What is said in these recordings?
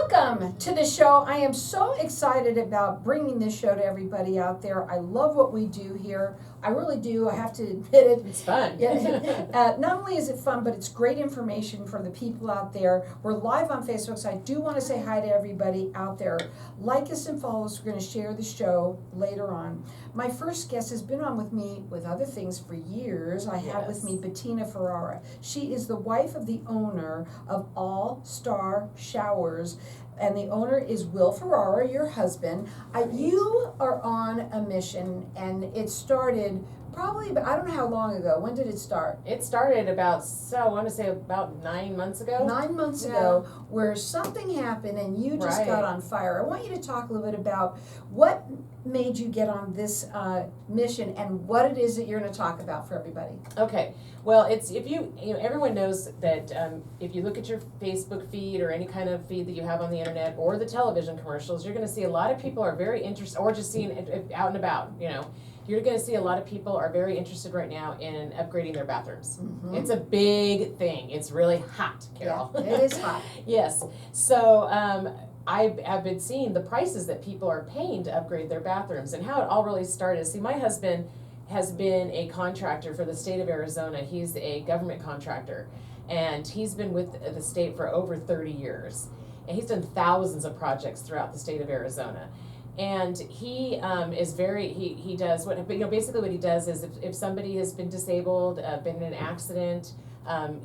Welcome to the show. I am so excited about bringing this show to everybody out there. I love what we do here. I really do. I have to admit it. It's fun. Not only is it fun, but it's great information for the people out there. We're live on Facebook, so I do want to say hi to everybody out there. Like us and follow us. We're going to share the show later on. My first guest has been on with me with other things for years. I have with me Bettina Ferrara. She is the wife of the owner of All Star Showers. And the owner is Will Ferrara, your husband. You are on a mission, and it started probably, but I don't know how long ago. When did it start? It started about, I want to say about 9 months ago. 9 months ago, where something happened and you just got on fire. I want you to talk a little bit about what made you get on this mission and what it is that you're going to talk about for everybody. Okay. Well, it's everyone knows that if you look at your Facebook feed or any kind of feed that you have on the internet or the television commercials, you're going to see a lot of people are very interested, or just seeing it out and about, you're going to see a lot of people are very interested right now in upgrading their bathrooms. Mm-hmm. It's a big thing. It's really hot, Carol. Yeah, it is hot. Yes. So I have been seeing the prices that people are paying to upgrade their bathrooms, and how it all really started. See, my husband has been a contractor for the state of Arizona. He's a government contractor, and he's been with the state for over 30 years. And he's done thousands of projects throughout the state of Arizona. And he is he does basically what he does is if somebody has been disabled, been in an accident,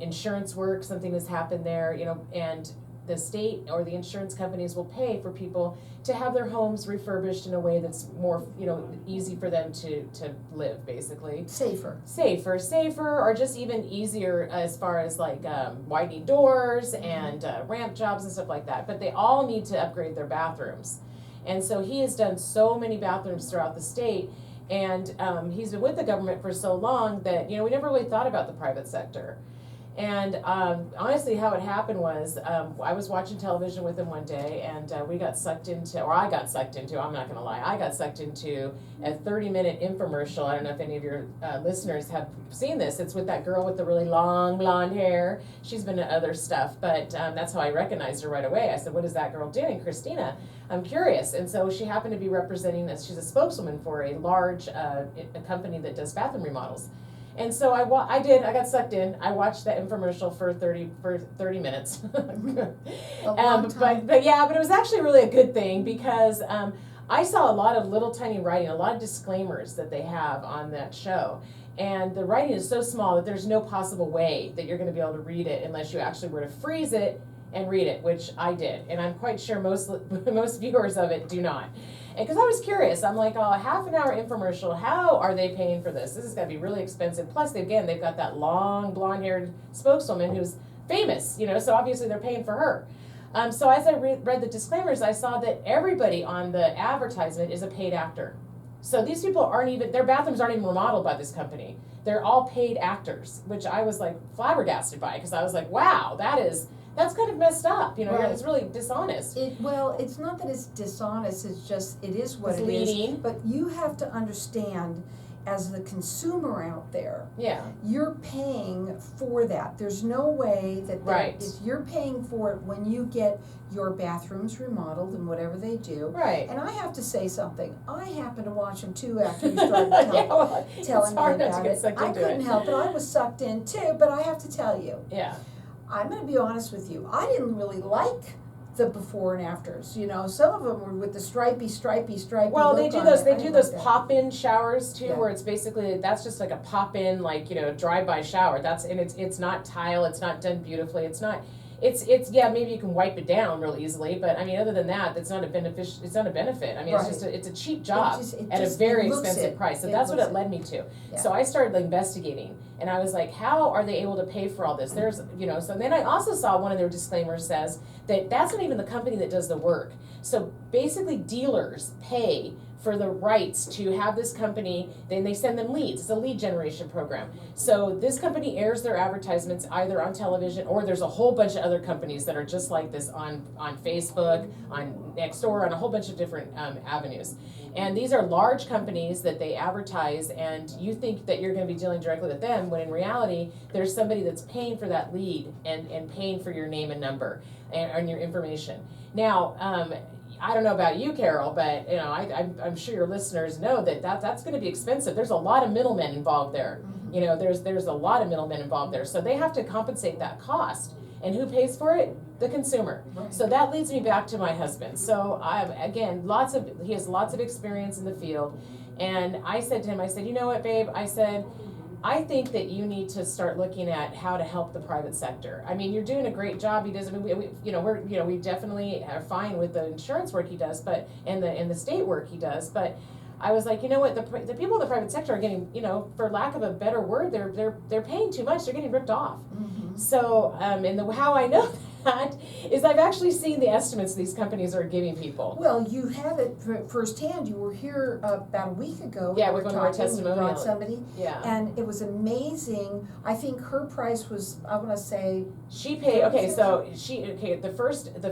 insurance work, something has happened there, and the state or the insurance companies will pay for people to have their homes refurbished in a way that's more, easy for them to live, basically. Safer, or just even easier as far as like widening doors and ramp jobs and stuff like that. But they all need to upgrade their bathrooms. And so he has done so many bathrooms throughout the state, and he's been with the government for so long that, we never really thought about the private sector. And honestly, how it happened was I was watching television with him one day, and I got sucked into, I'm not going to lie, I got sucked into a 30-minute infomercial. I don't know if any of your listeners have seen this. It's with that girl with the really long blonde hair. She's been in other stuff, but that's how I recognized her right away. I said, what is that girl doing? Christina, I'm curious. And so she happened to be representing us. She's a spokeswoman for a large a company that does bathroom remodels. And so I got sucked in. I watched that infomercial for 30 minutes. But it was actually really a good thing, because I saw a lot of little tiny writing, a lot of disclaimers that they have on that show. And the writing is so small that there's no possible way that you're going to be able to read it unless you actually were to freeze it and read it, which I did. And I'm quite sure most viewers of it do not. And because I was curious, I'm like, a half an hour infomercial, how are they paying for this? This is going to be really expensive. Plus, they've got that long, blonde-haired spokeswoman who's famous, so obviously they're paying for her. So as I read the disclaimers, I saw that everybody on the advertisement is a paid actor. So these people their bathrooms aren't even remodeled by this company. They're all paid actors, which I was like flabbergasted by, because I was like, wow, that's kind of messed up, Right. It's really dishonest. It's not that it's dishonest, it's just, it is what it is. But you have to understand, as the consumer out there, you're paying for that. There's no way that if you're paying for it when you get your bathrooms remodeled and whatever they do. Right. And I have to say something. I happened to watch them too after you started telling me about it. I couldn't help it. I was sucked in too, but I have to tell you. Yeah. I'm going to be honest with you. I didn't really like the before and afters. Some of them were with the stripy. Well, they do those pop-in showers too, where it's basically, that's just like a pop-in, drive-by shower. It's not tile. It's not done beautifully. It's maybe you can wipe it down real easily, but other than that, it's not a benefit. It's just it's a cheap job at a very expensive price. So that's what it led me to. Yeah. So I started investigating, and I was like, how are they able to pay for all this? So then I also saw one of their disclaimers says that that's not even the company that does the work. So basically dealers pay for the rights to have this company, then they send them leads. It's a lead generation program. So this company airs their advertisements either on television, or there's a whole bunch of other companies that are just like this on Facebook, on Nextdoor, on a whole bunch of different avenues. And these are large companies that they advertise, and you think that you're going to be dealing directly with them when in reality, there's somebody that's paying for that lead and paying for your name and number and your information. Now, I don't know about you, Carol, but you know, I'm sure your listeners know that's going to be expensive. There's a lot of middlemen involved there. Mm-hmm. You know, there's a lot of middlemen involved there, so they have to compensate that cost. And who pays for it? The consumer. Right. So that leads me back to my husband. So he has lots of experience in the field, and I said to him, I said, you know what, babe? I said, I think that you need to start looking at how to help the private sector. I mean, you're doing a great job. He does. I mean, we definitely are fine with the insurance work he does, but and the state work he does. But I was like, you know what? The people in the private sector are getting, you know, for lack of a better word, they're paying too much. They're getting ripped off. Mm-hmm. So, how I know that is I've actually seen the estimates these companies are giving people. Well, you have it firsthand. You were here about a week ago. Yeah, we we're were going to our talking, we testimonial. brought somebody, Yeah. and it was amazing. I think her price was, I want to say, She paid, the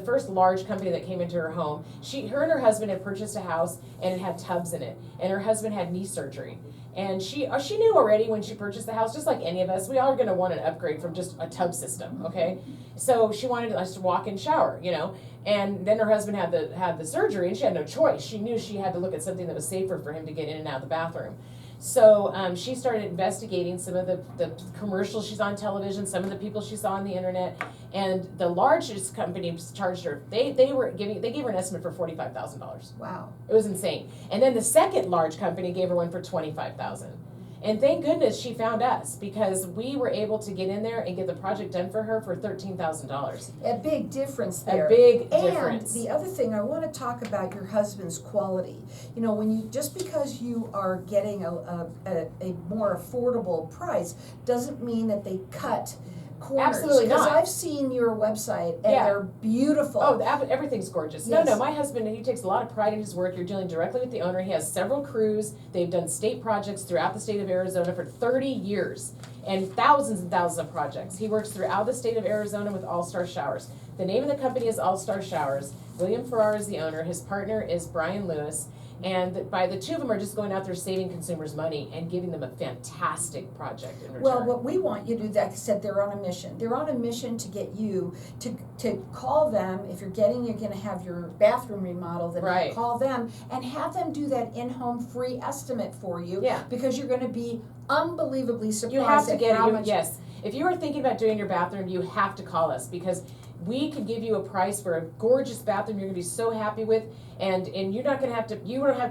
first large company that came into her home, her and her husband had purchased a house and it had tubs in it, and her husband had knee surgery. And she knew already when she purchased the house, just like any of us, we all are gonna want an upgrade from just a tub system, okay? So she wanted us to walk in shower, you know, and then her husband had the surgery and she had no choice. She knew she had to look at something that was safer for him to get in and out of the bathroom. So she started investigating some of the commercials she's on television, some of the people she saw on the internet, and the largest company charged her. They gave her an estimate for $45,000. wow. It was insane. And then the second large company gave her one for $25,000. And thank goodness she found us, because we were able to get in there and get the project done for her for $13,000. A big difference there. A big and difference. The other thing, I want to talk about your husband's quality. You know, when just because you are getting a more affordable price doesn't mean that they cut corners. Absolutely not. Because I've seen your website and Yeah. they're beautiful. Oh, everything's gorgeous. Yes. No, my husband, he takes a lot of pride in his work. You're dealing directly with the owner. He has several crews. They've done state projects throughout the state of Arizona for 30 years and thousands of projects. He works throughout the state of Arizona with All-Star Showers. The name of the company is All-Star Showers. William Farrar is the owner. His partner is Brian Lewis. And by the two of them are just going out there saving consumers money and giving them a fantastic project in return. Well, what we want you to do, like I said, they're on a mission. They're on a mission to get you to call them if you're going to have your bathroom remodeled, then Right. call them and have them do that in-home free estimate for you. Yeah. Because you're going to be unbelievably surprised You have to at get how it. much. Yes. If you are thinking about doing your bathroom, you have to call us, because we could give you a price for a gorgeous bathroom you're gonna be so happy with, and you don't have to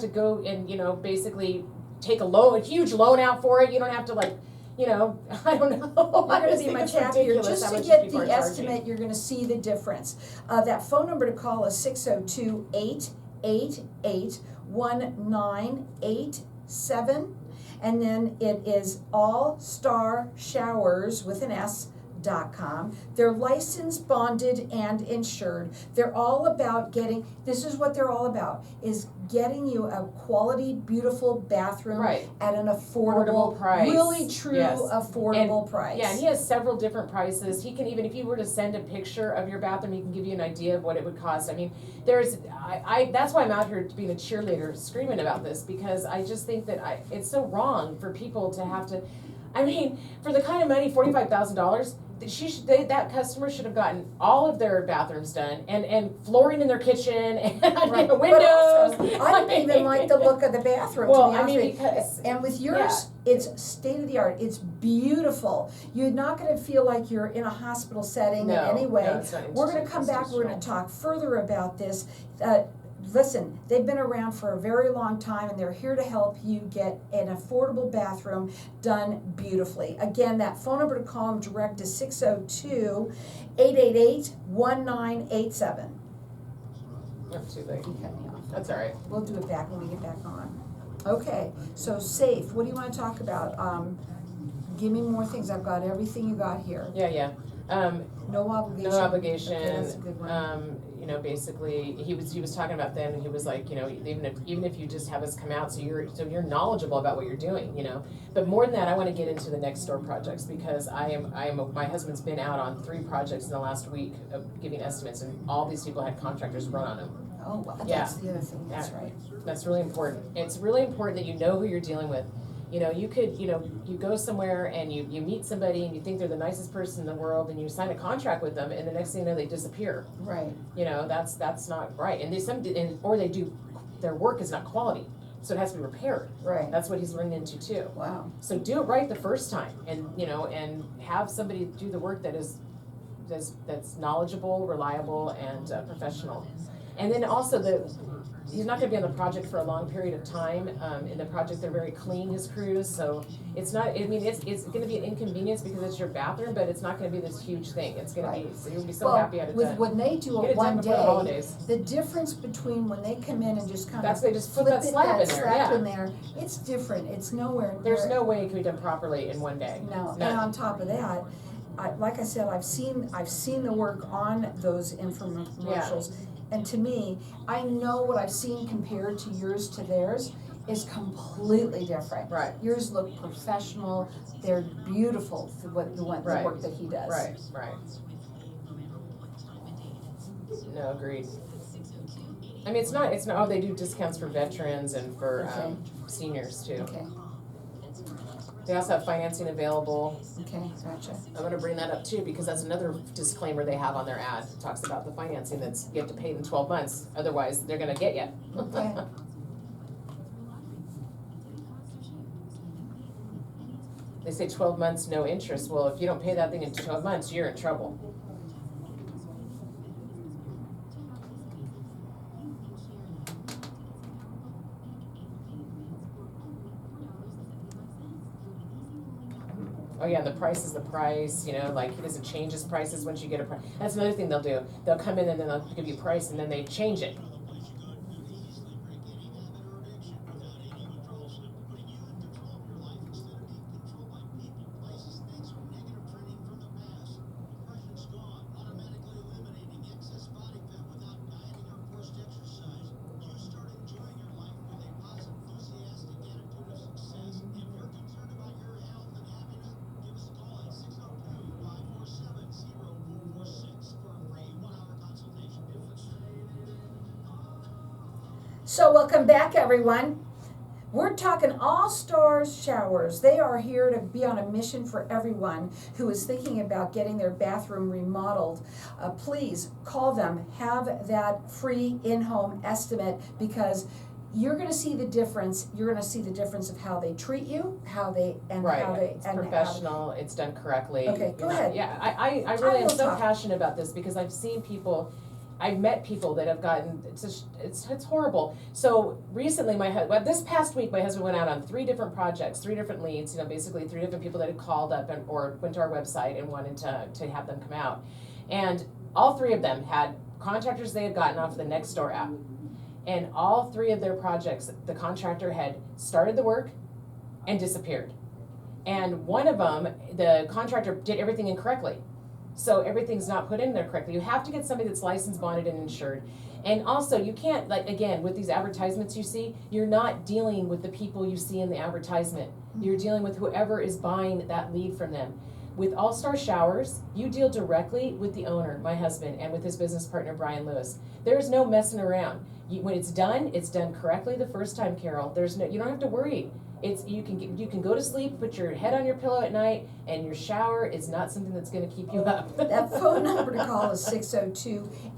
go and, you know, basically take a huge loan out for it. You don't have to, like, you know, I don't know. You're going to be much happier. Just to get the estimate, you're going to see the difference. That phone number to call is 602-888-1987. And then it is All-Star Showers with an S.com. They're licensed, bonded, and insured. They're all about this is what they're all about, is getting you a quality, beautiful bathroom Right. at an affordable price. really true Yes. affordable price. Yeah, and he has several different prices. He can even, if you were to send a picture of your bathroom, he can give you an idea of what it would cost. I mean, that's why I'm out here being a cheerleader screaming about this, because I just think that it's so wrong for people to have to, I mean, for the kind of money, $45,000, that customer should have gotten all of their bathrooms done and flooring in their kitchen and Right. windows. But also, I don't even like the look of the bathroom, Well, to be I honest mean, with you. because And with yours, it's state of the art. It's beautiful. You're not going to feel like you're in a hospital setting in any way. No, it's not. We're going to come back. We're going to talk further about this. Listen, they've been around for a very long time, and they're here to help you get an affordable bathroom done beautifully. Again, that phone number to call them direct is 602-888-1987. That's too late. You cut me off. That's all right. We'll do it back when we get back on. Okay, so safe, what do you want to talk about? Give me more things. I've got everything you got here. Yeah. No obligation. No obligation. Okay, that's a good one. You know, basically, he was talking about them, and he was like, you know, even if you just have us come out, so you're knowledgeable about what you're doing, you know. But more than that, I want to get into the next door projects, because my husband's been out on 3 projects in the last week of giving estimates, and all these people had contractors run on them. Oh, well, Yeah. that's the other thing. That's Yeah. right. That's really important. It's really important that you know who you're dealing with. You know, you could, you know, you go somewhere and you meet somebody and you think they're the nicest person in the world and you sign a contract with them and the next thing you know they disappear. Right. You know, that's not right. And or they do, their work is not quality, so it has to be repaired. Right. That's what he's running into too. Wow. So do it right the first time, and you know, and have somebody do the work that's knowledgeable, reliable, and professional. And then also he's not going to be on the project for a long period of time. In the project, they're very clean, his crews, so it's not. I mean, it's going to be an inconvenience because it's your bathroom, but it's not going to be this huge thing. It's going to be, so you'll be so happy at it done. When they do Get it it done one before the day, holidays. the difference between when they come in and just kind of They just put flip that slab in there. slab Yeah. in there, it's different. It's nowhere near. There's no way it can be done properly in one day. No, None. and on top of that, like I said, I've seen the work on those infomercials, and to me, I know what I've seen compared to yours to theirs is completely different. Right. Yours look professional. They're beautiful. The work that he does. Right. No, agreed. I mean, it's not. Oh, they do discounts for veterans and for Okay. seniors too. Okay. They also have financing available. Okay. Gotcha. I'm gonna bring that up too because that's another disclaimer they have on their ad. It talks about the financing you have to pay in 12 months. Otherwise, they're gonna get you. Okay. They say 12 months, no interest. Well, if you don't pay that thing in 12 months, you're in trouble. Oh yeah, the price is the price, you know, like he doesn't change his prices once you get a price. That's another thing they'll do. They'll come in and then they'll give you a price and then they change it. So welcome back, everyone. We're talking All Stars Showers. They are here to be on a mission for everyone who is thinking about getting their bathroom remodeled. Please call them, have that free in-home estimate because you're going to see the difference. You're going to see the difference of how they treat you, how they. It's professional. It's done correctly. Okay, go ahead. Yeah, I really am so talk. passionate about this because I've seen people. I've met people that have gotten, it's horrible. So recently this past week, my husband went out on 3 different projects, 3 different leads, you know, basically 3 different people that had called up or went to our website and wanted to have them come out. And all 3 of them had contractors they had gotten off the Nextdoor app. And all 3 of their projects, the contractor had started the work and disappeared. And one of them, the contractor did everything incorrectly. So everything's not put in there correctly. You have to get somebody that's licensed, bonded, and insured. And also, you can't, like, again, with these advertisements you see, you're not dealing with the people you see in the advertisement. You're dealing with whoever is buying that lead from them. With All Star Showers, you deal directly with the owner, my husband, and with his business partner, Brian Lewis. There's no messing around. When it's done correctly the first time, Carol. You don't have to worry. You can go to sleep, put your head on your pillow at night, and your shower is not something that's going to keep you up. That phone number to call is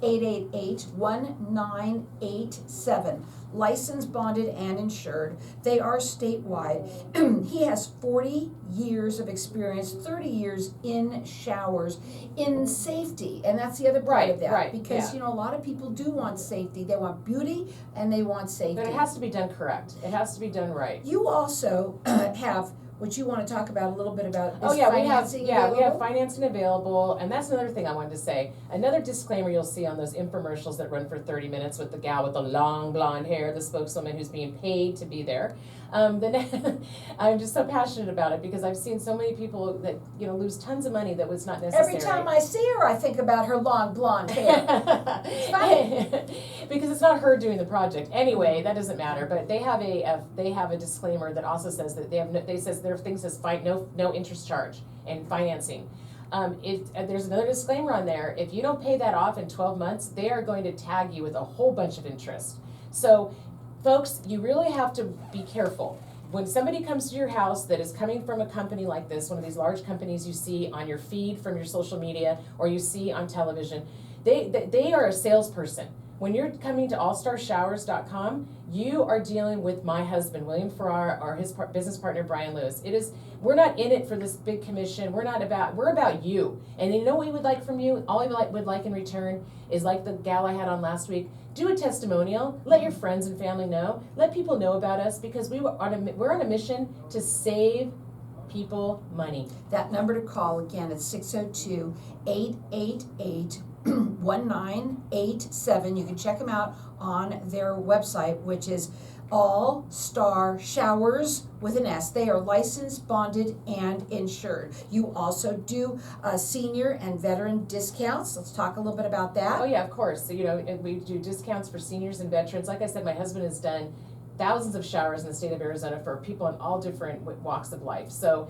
602-888-1987. Licensed, bonded, and insured. They are statewide. He has 40 years of experience, 30 years in showers, in safety, and that's the other part of that. Right, because, yeah. you know, a lot of people do want safety. They want beauty, and they want safety. But it has to be done correct. It has to be done right. You also have what you want to talk about a little bit about is financing available? we have financing available, and that's another thing I wanted to say. Another disclaimer you'll see on those infomercials that run for 30 minutes with the gal with the long blonde hair, the spokeswoman who's being paid to be there. I'm just so passionate about it because I've seen so many people that, you know, lose tons of money that was not necessary. Every time I see her, I think about her long blonde hair. It's funny. Because it's not her doing the project. Anyway, that doesn't matter. But they have a disclaimer that also says that their thing says no interest charge and financing. There's another disclaimer on there. If you don't pay that off in 12 months, they are going to tag you with a whole bunch of interest. So, folks, you really have to be careful. when somebody comes to your house that is coming from a company like this, one of these large companies you see on your feed from your social media or you see on television, they are a salesperson. When you're coming to allstarshowers.com, you are dealing with my husband, William Farrar, or his business partner, Brian Lewis. We're not in it for this big commission. We're about you. And you know what we would like from you? All we would like in return is like the gal I had on last week. Do a testimonial. Let your friends and family know. Let people know about us because we're on a mission to save people money. That number to call, again, it's 602-888-1987. You can check them out on their website, which is All Star Showers with an S. They are licensed, bonded, and insured. You also do senior and veteran discounts. Let's talk a little bit about that. Oh yeah, of course. So, and we do discounts for seniors and veterans. Like I said, my husband has done thousands of showers in the state of Arizona for people in all different walks of life. So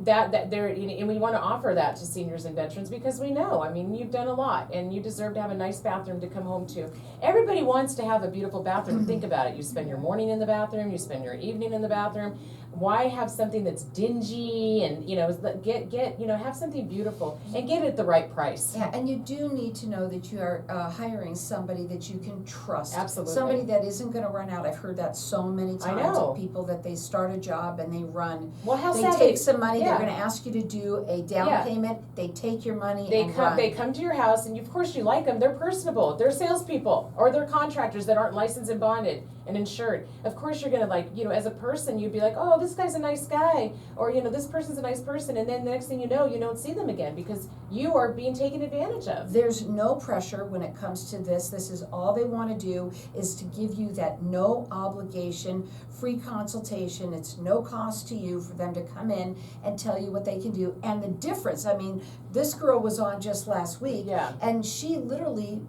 that there, and we want to offer that to seniors and veterans because we know, I mean, you've done a lot and you deserve to have a nice bathroom to come home to. Everybody wants to have a beautiful bathroom. Think about it. You spend your morning in the bathroom, you spend your evening in the bathroom. Why have something that's dingy and, have something beautiful and get it at the right price. Yeah, and you do need to know that you are hiring somebody that you can trust. Absolutely. Somebody that isn't going to run out. I've heard that so many times. I know. Of people that they start a job and they run. Well, how they sad take some money. yeah. They're going to ask you to do a down Yeah. payment. They take your money They and come. run. They come to your house, and of course you like them. They're personable. They're salespeople, or they're contractors that aren't licensed and bonded and insured. Of course you're gonna as a person, you'd be like, oh, this guy's a nice guy, or this person's a nice person, and then the next thing you know, you don't see them again because you are being taken advantage of. There's no pressure when it comes to this. This is all they want to do is to give you that no obligation, free consultation. It's no cost to you for them to come in and tell you what they can do. And the difference, I mean, this girl was on just last week, Yeah. and she literally.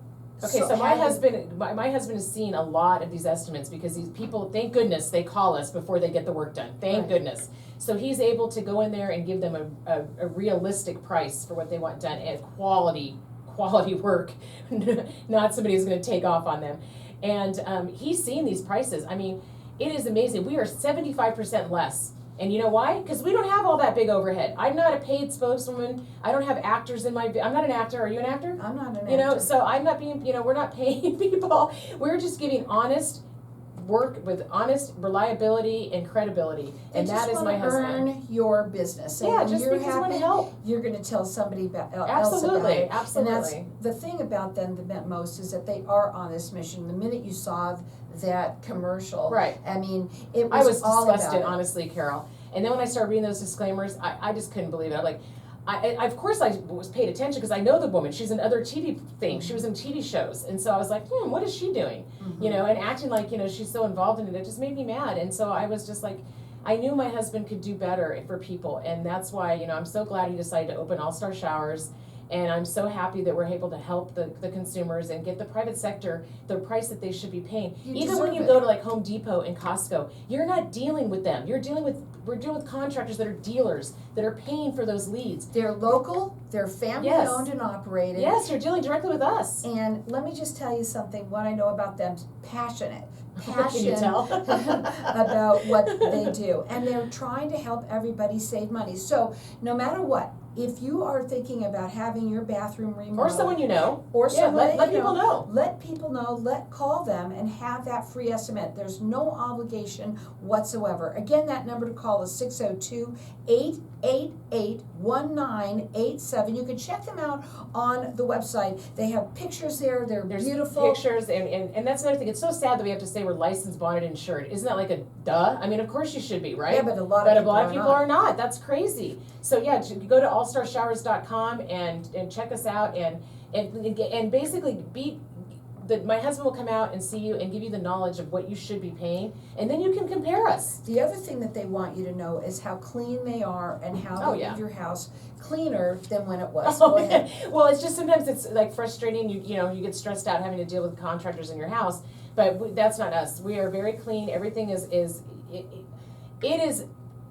Okay, so my husband has seen a lot of these estimates because these people, thank goodness, they call us before they get the work done. Thank goodness. So he's able to go in there and give them a realistic price for what they want done and quality work, not somebody who's going to take off on them. And he's seen these prices. I mean, it is amazing. We are 75% less. And you know why? Because we don't have all that big overhead. I'm not a paid spokeswoman. I don't have actors in I'm not an actor. Are you an actor? I'm not an actor. So I'm not being, we're not paying people. We're just giving honest work with honest reliability and credibility. And that is my husband. Earn your business. And Yeah, when just you're because you want to happy, help. you're going to tell somebody else about Absolutely, it. absolutely. And that's the thing about them that meant most is that they are on this mission. The minute you saw that commercial, Right. I mean, it I was was all disgusted, about it. honestly, Carol. And then when I started reading those disclaimers, I just couldn't believe it. I'm like, of course I was paid attention because I know the woman. She's in other TV things. She was in TV shows. And so I was like, what is she doing? Mm-hmm. And acting like, she's so involved in it. It just made me mad. And so I was just like, I knew my husband could do better for people. And that's why, I'm so glad he decided to open All Star Showers. And I'm so happy that we're able to help the consumers and get the private sector the price that they should be paying. Even when you go to like Home Depot and Costco, you're not dealing with them. We're dealing with contractors that are dealers that are paying for those leads. They're local, they're family Yes. owned and operated. Yes, you're dealing directly with us. And let me just tell you something, what I know about them, passionate Can you tell? about what they do. And they're trying to help everybody save money. So no matter what, if you are thinking about having your bathroom remodeled, Or someone you know. or Yeah, somebody, let people know. Let people know, call them and have that free estimate. There's no obligation whatsoever. Again, that number to call is 602-888-1987. You can check them out on the website. They have pictures there. There's beautiful. pictures, and that's another thing. It's so sad that we have to say we're licensed, bonded, insured. Isn't that like a duh? I mean, of course you should be, right? Yeah, but a lot But of a lot of people people are are not. That's crazy. So yeah, go to allstarshowers.com and check us out and basically my husband will come out and see you and give you the knowledge of what you should be paying, and then you can compare us. The other thing that they want you to know is how clean they are and how they leave your house cleaner than when it was. Go ahead. Well, it's just sometimes it's like frustrating. You get stressed out having to deal with contractors in your house, but that's not us. We are very clean. Everything is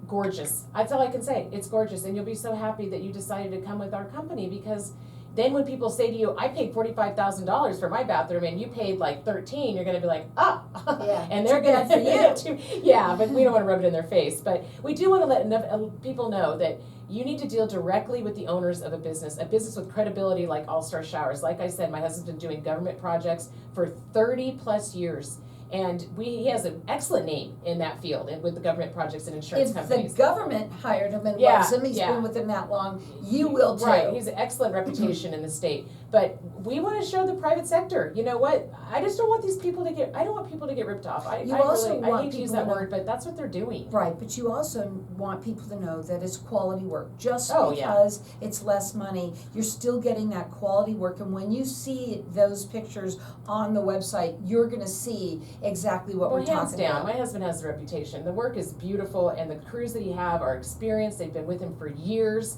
gorgeous. That's all I can say. It's gorgeous, and you'll be so happy that you decided to come with our company because then when people say to you, I paid $45,000 for my bathroom and you paid like 13, you're gonna be like, ah, Yeah, and they're too bad gonna, for you. yeah, but we don't wanna rub it in their face. But we do wanna let enough people know that you need to deal directly with the owners of a business with credibility like All Star Showers. Like I said, my husband's been doing government projects for 30 plus years. And he has an excellent name in that field and with the government projects and insurance If companies. the government hired him and Yeah, loves him, he's yeah. been with them that long, you will too. Right, he has an excellent reputation in the state. But we want to show the private sector, you know what? I just don't want I don't want people to get ripped off. I hate to use that word, but that's what they're doing. Right, but you also want people to know that it's quality work. Just Oh, yeah. because it's less money, you're still getting that quality work. And when you see those pictures on the website, you're gonna see exactly what we're Hands talking down, about. my husband has the reputation. The work is beautiful, and the crews that he have are experienced. They've been with him for years.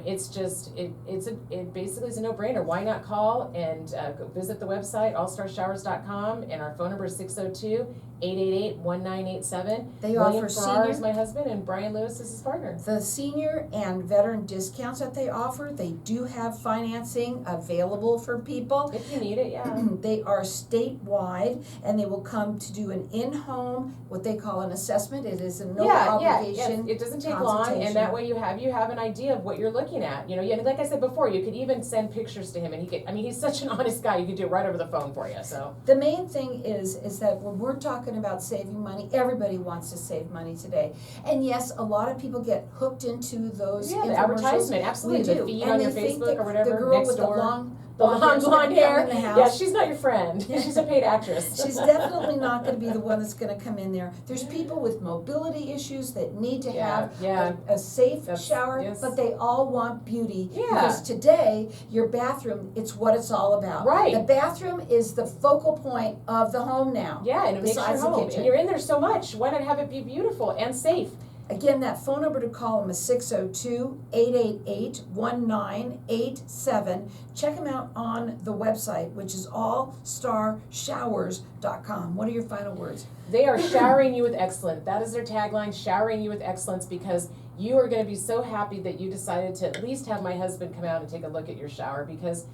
It's just it basically is a no-brainer. Why not call and go visit the website allstarshowers.com, and our phone number is 602-888-1987. They William offer Farrar is senior, my husband, and Brian Lewis is his partner. the senior and veteran discounts that they offer, they do have financing available for people. If you need it, yeah. They are statewide, and they will come to do an in-home, what they call an assessment. It is a no obligation. It doesn't take long, and that way you have an idea of what you're looking at. You know, like I said before, you could even send pictures to him, and he's such an honest guy. You could do it right over the phone for you. So The main thing is that when we're talking about saving money, everybody wants to save money today. And yes, a lot of people get hooked into those the infomercials. advertisement, absolutely, We the do. feed And on they your think Facebook that or whatever the girl next with door. the long The long blonde hair. in the house. Yeah, she's not your friend. She's a paid actress. She's definitely not gonna be the one that's gonna come in there. There's people with mobility issues that need to have a safe shower, yes. but they all want beauty. Yeah. Because today, your bathroom, it's what it's all about. Right. The bathroom is the focal point of the home now. Yeah, and it makes your Besides the home. kitchen. And you're in there so much. Why not have it be beautiful and safe? Again, that phone number to call them is 602-888-1987. Check them out on the website, which is allstarshowers.com. What are your final words? They are showering you with excellence. That is their tagline, showering you with excellence, because you are going to be so happy that you decided to at least have my husband come out and take a look at your shower, because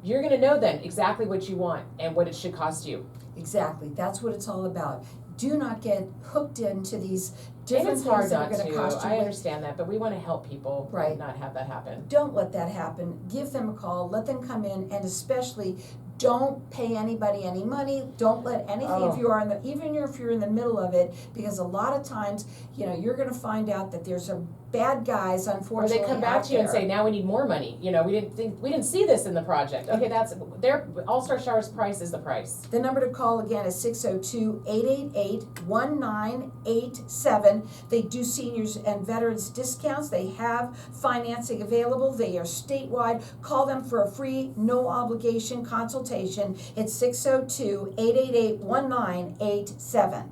you're going to know then exactly what you want and what it should cost you. Exactly. That's what it's all about. Do not get hooked into these And different it's hard things that are not going to to. cost you. I understand that, but we want to help people Right. not have that happen. Don't let that happen. Give them a call. Let them come in, and especially don't pay anybody any money. Don't let anything, if you are even if you're in the middle of it, because a lot of times, you're going to find out that there's some bad guys, Or unfortunately, they come back out to you and there. say, now we need more money. We didn't see this in the project. Okay, that's their All-Star Showers price is the price. The number to call again is 602-888-1987. They do seniors and veterans discounts. They have financing available. They are statewide. Call them for a free, no obligation consultation. It's 602-888-1987.